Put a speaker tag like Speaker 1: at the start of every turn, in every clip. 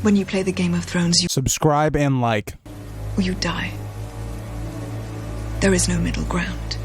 Speaker 1: When you play the Game of Thrones, you
Speaker 2: Subscribe and like.
Speaker 1: or you die. There is no middle ground.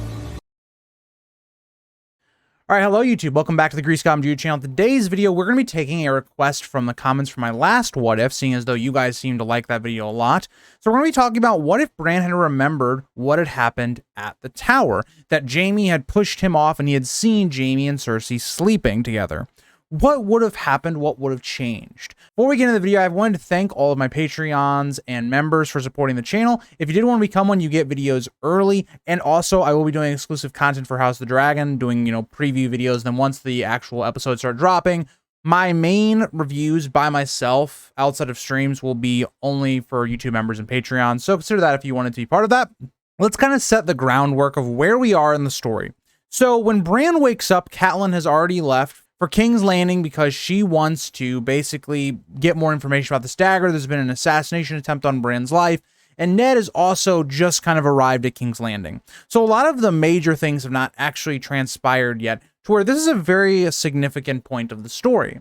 Speaker 2: Alright, hello YouTube, welcome back to the Grease Goblin YouTube channel. Today's video, we're going to be taking a request from the comments from my last What If, seeing as though you guys seem to like that video a lot. So we're going to be talking about what if Bran had remembered what had happened at the tower, that Jaime had pushed him off and he had seen Jaime and Cersei sleeping together. What would have happened? What would have changed? Before we get into the video, I wanted to thank all of my Patreons and members for supporting the channel. If you did want to become one, you get videos early, and also I will be doing exclusive content for House of the Dragon, doing, preview videos. Then once the actual episodes start dropping, my main reviews by myself outside of streams will be only for YouTube members and Patreon. So consider that if you wanted to be part of that. Let's kind of set the groundwork of where we are in the story. So when Bran wakes up, Catelyn has already left for King's Landing because she wants to basically get more information about the Stagger. There's been an assassination attempt on Bran's life, and Ned has also just kind of arrived at King's Landing. So a lot of the major things have not actually transpired yet, to where this is a very significant point of the story.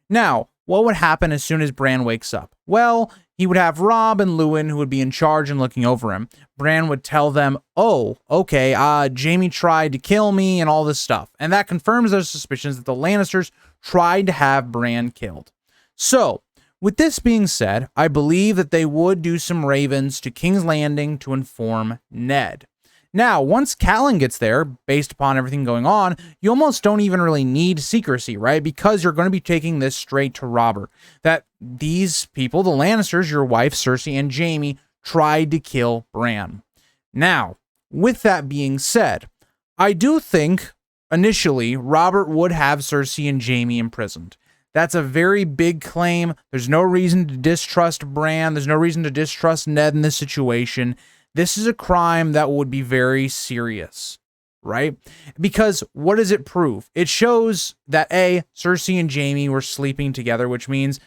Speaker 2: Now, what would happen as soon as Bran wakes up? Well, he would have Robb and Lewin who would be in charge and looking over him. Bran would tell them, oh, okay, Jaime tried to kill me and all this stuff. And that confirms those suspicions that the Lannisters tried to have Bran killed. So, with this being said, I believe that they would do some ravens to King's Landing to inform Ned. Now, once Catelyn gets there, based upon everything going on, you almost don't even really need secrecy, right? Because you're going to be taking this straight to Robert. That these people, the Lannisters, your wife, Cersei, and Jaime, tried to kill Bran. Now, with that being said, I do think, initially, Robert would have Cersei and Jaime imprisoned. That's a very big claim. There's no reason to distrust Bran. There's no reason to distrust Ned in this situation. This is a crime that would be very serious, right? Because what does it prove? It shows that A, Cersei and Jaime were sleeping together, which means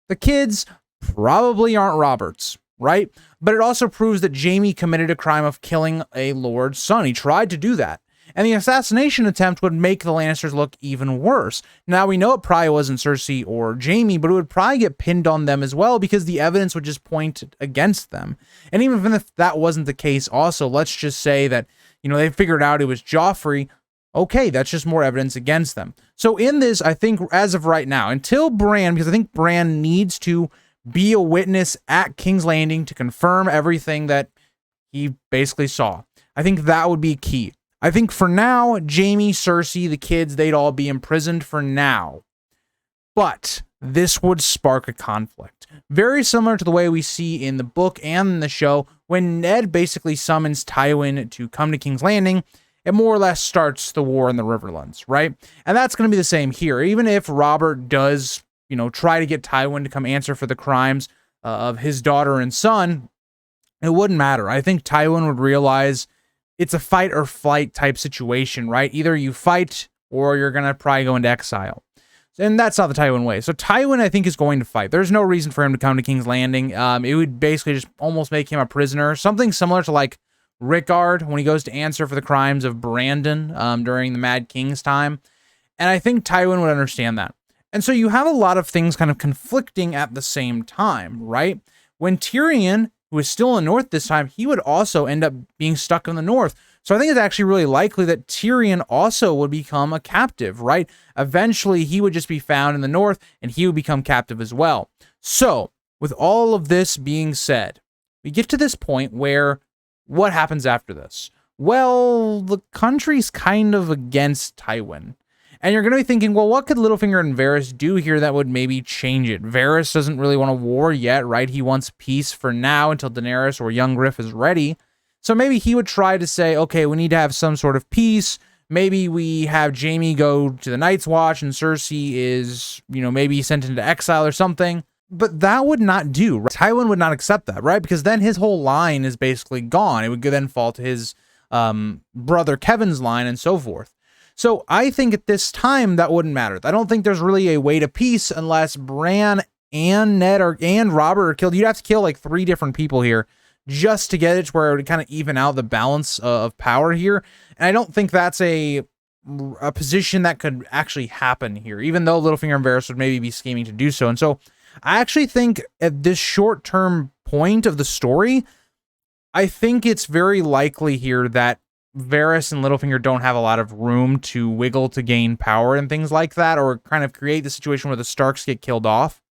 Speaker 2: the kids probably aren't Robert's, right? But it also proves that Jaime committed a crime of killing a lord's son. He tried to do that. And the assassination attempt would make the Lannisters look even worse. Now, we know it probably wasn't Cersei or Jaime, but it would probably get pinned on them as well because the evidence would just point against them. And even if that wasn't the case also, let's just say that, they figured out it was Joffrey. Okay, that's just more evidence against them. So in this, I think, as of right now, until Bran, because I think Bran needs to be a witness at King's Landing to confirm everything that he basically saw. I think that would be key. I think for now, Jaime, Cersei, the kids, they'd all be imprisoned for now. But this would spark a conflict. Very similar to the way we see in the book and in the show, when Ned basically summons Tywin to come to King's Landing, it more or less starts the war in the Riverlands, right? And that's going to be the same here. Even if Robert does, try to get Tywin to come answer for the crimes of his daughter and son, it wouldn't matter. I think Tywin would realize it's a fight or flight type situation, right? Either you fight or you're going to probably go into exile. And that's not the Tywin way. So Tywin, I think, is going to fight. There's no reason for him to come to King's Landing. It would basically just almost make him a prisoner. Something similar to like Rickard when he goes to answer for the crimes of Brandon during the Mad King's time. And I think Tywin would understand that. And so you have a lot of things kind of conflicting at the same time, right? When Tyrion, who is still in the north this time, he would also end up being stuck in the north. So I think it's actually really likely that Tyrion also would become a captive, right? Eventually, he would just be found in the north, and he would become captive as well. So, with all of this being said, we get to this point where what happens after this? Well, the country's kind of against Tywin. And you're going to be thinking, well, what could Littlefinger and Varys do here that would maybe change it? Varys doesn't really want a war yet, right? He wants peace for now until Daenerys or young Griff is ready. So maybe he would try to say, okay, we need to have some sort of peace. Maybe we have Jaime go to the Night's Watch and Cersei is, maybe sent into exile or something. But that would not do. Right? Tywin would not accept that, right? Because then his whole line is basically gone. It would then fall to his brother Kevin's line and so forth. So I think at this time that wouldn't matter. I don't think there's really a way to peace unless Bran and Ned and Robert are killed. You'd have to kill like 3 different people here just to get it to where it would kind of even out the balance of power here. And I don't think that's a position that could actually happen here, even though Littlefinger and Varys would maybe be scheming to do so. And so I actually think at this short-term point of the story, I think it's very likely here that Varys and Littlefinger don't have a lot of room to wiggle to gain power and things like that, or kind of create the situation where the Starks get killed off.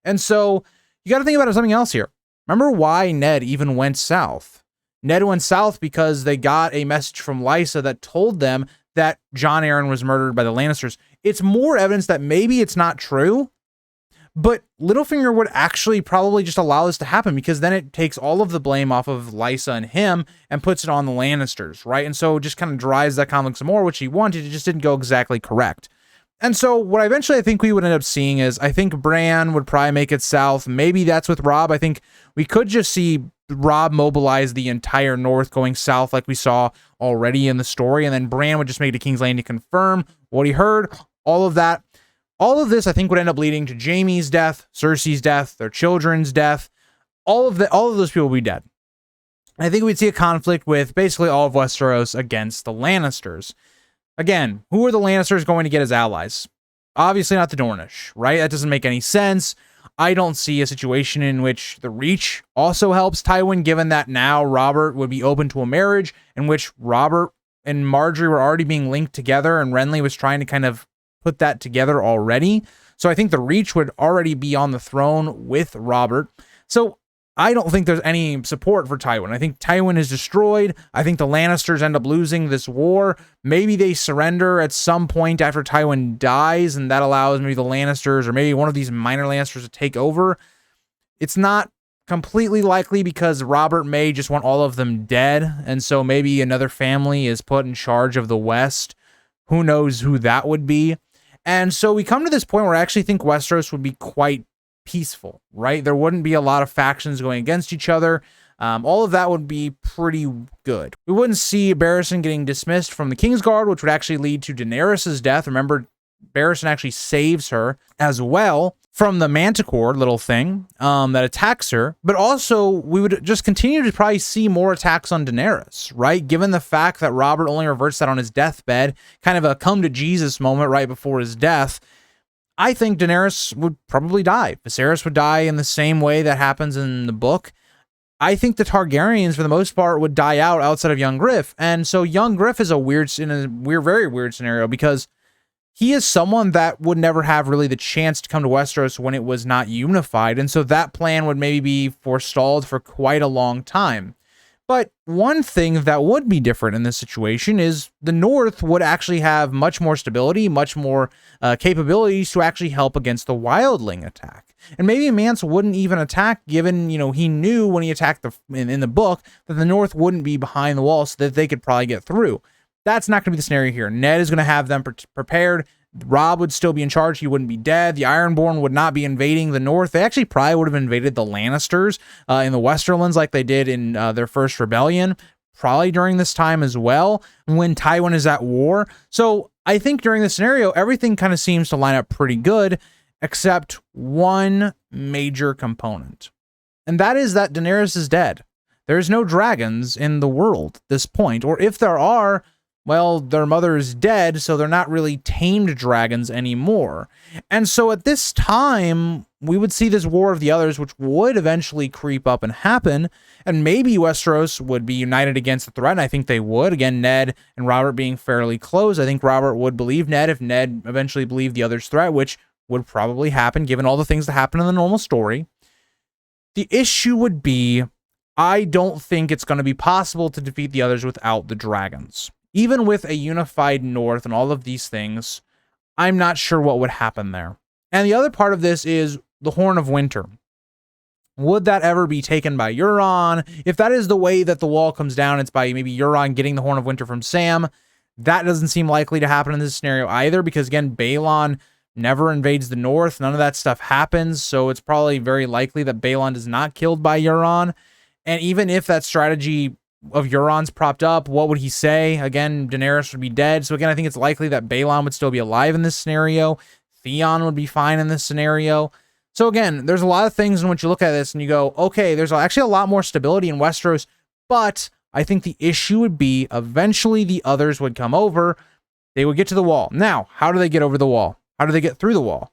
Speaker 2: And so you got to think about something else here. Remember why Ned even went south? Ned went south because they got a message from Lysa that told them that Jon Arryn was murdered by the Lannisters. It's more evidence that maybe it's not true, but Littlefinger would actually probably just allow this to happen, because then it takes all of the blame off of Lysa and him and puts it on the Lannisters, right? And so it just kind of drives that conflict some more, which he wanted. It just didn't go exactly correct. And so what I think we would end up seeing is, I think Bran would probably make it south. Maybe that's with Robb. I think we could just see Robb mobilize the entire north going south like we saw already in the story, and then Bran would just make it to King's Landing to confirm what he heard, all of that. All of this, I think, would end up leading to Jaime's death, Cersei's death, their children's death. All of those people would be dead. I think we'd see a conflict with basically all of Westeros against the Lannisters. Again, who are the Lannisters going to get as allies? Obviously not the Dornish, right? That doesn't make any sense. I don't see a situation in which the Reach also helps Tywin, given that now Robert would be open to a marriage in which Robert and Margaery were already being linked together, and Renly was trying to kind of put that together already. So I think the Reach would already be on the throne with Robert. So I don't think there's any support for Tywin. I think Tywin is destroyed. I think the Lannisters end up losing this war. Maybe they surrender at some point after Tywin dies, and that allows maybe the Lannisters or maybe one of these minor Lannisters to take over. It's not completely likely, because Robert may just want all of them dead, and so maybe another family is put in charge of the West. Who knows who that would be? And so we come to this point where I actually think Westeros would be quite peaceful, right? There wouldn't be a lot of factions going against each other. All of that would be pretty good. We wouldn't see Barristan getting dismissed from the Kingsguard, which would actually lead to Daenerys' death. Remember, Barristan actually saves her as well from the Manticore little thing that attacks her. But also, we would just continue to probably see more attacks on Daenerys, right? Given the fact that Robert only reverts that on his deathbed, kind of a come to Jesus moment right before his death. I think Daenerys would probably die. Viserys would die in the same way that happens in the book. I think the Targaryens, for the most part, would die out outside of Young Griff. And so Young Griff is very weird scenario, because he is someone that would never have really the chance to come to Westeros when it was not unified. And so that plan would maybe be forestalled for quite a long time. But one thing that would be different in this situation is the North would actually have much more stability, much more capabilities to actually help against the wildling attack. And maybe Mance wouldn't even attack, given, he knew when he attacked in the book that the North wouldn't be behind the wall, so that they could probably get through. That's not going to be the scenario here. Ned is going to have them prepared. Robb would still be in charge. He wouldn't be dead. The Ironborn would not be invading the North. They actually probably would have invaded the Lannisters in the Westerlands like they did in their first rebellion, probably during this time as well, when Tywin is at war. So I think during this scenario, everything kind of seems to line up pretty good, except one major component. And that is that Daenerys is dead. There's no dragons in the world at this point. Or if there are, well, their mother is dead, so they're not really tamed dragons anymore. And so at this time, we would see this War of the Others, which would eventually creep up and happen, and maybe Westeros would be united against the threat, and I think they would. Again, Ned and Robert being fairly close, I think Robert would believe Ned if Ned eventually believed the other's threat, which would probably happen given all the things that happen in the normal story. The issue would be, I don't think it's going to be possible to defeat the others without the dragons. Even with a unified North and all of these things, I'm not sure what would happen there. And the other part of this is the Horn of Winter. Would that ever be taken by Euron? If that is the way that the wall comes down, it's by maybe Euron getting the Horn of Winter from Sam. That doesn't seem likely to happen in this scenario either, because again, Balon never invades the North. None of that stuff happens, so it's probably very likely that Balon is not killed by Euron. And even if that strategy of Euron's propped up, what would he say? Again, Daenerys would be dead. So again, I think it's likely that Balon would still be alive in this scenario. Theon would be fine in this scenario. So again, there's a lot of things in which you look at this and you go, okay, there's actually a lot more stability in Westeros, but I think the issue would be eventually the others would come over. They would get to the wall. Now, how do they get over the wall? How do they get through the wall?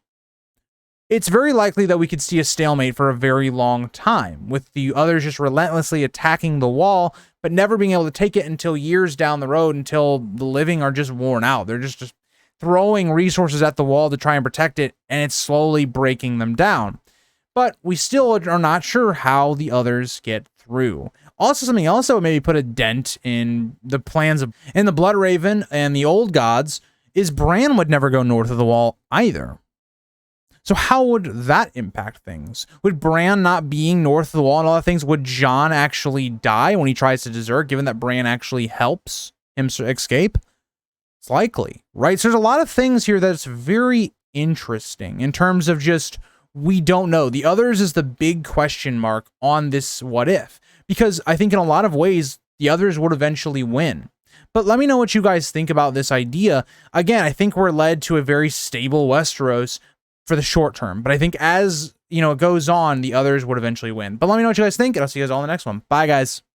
Speaker 2: it's very likely that we could see a stalemate for a very long time, with the others just relentlessly attacking the wall, but never being able to take it until years down the road, until the living are just worn out. They're just throwing resources at the wall to try and protect it, and it's slowly breaking them down. But we still are not sure how the others get through. Also, something else that would maybe put a dent in the plans of in the Bloodraven and the Old Gods is Bran would never go north of the wall either. So how would that impact things? Would Bran not being north of the wall and all that things, would Jon actually die when he tries to desert, given that Bran actually helps him escape? It's likely, right? So there's a lot of things here that's very interesting in terms of just, we don't know. The others is the big question mark on this what if, because I think in a lot of ways, the others would eventually win. But let me know what you guys think about this idea. Again, I think we're led to a very stable Westeros for the short term, but I think as, you know, it goes on, the others would eventually win. But let me know what you guys think, and I'll see you guys all in the next one. Bye, guys.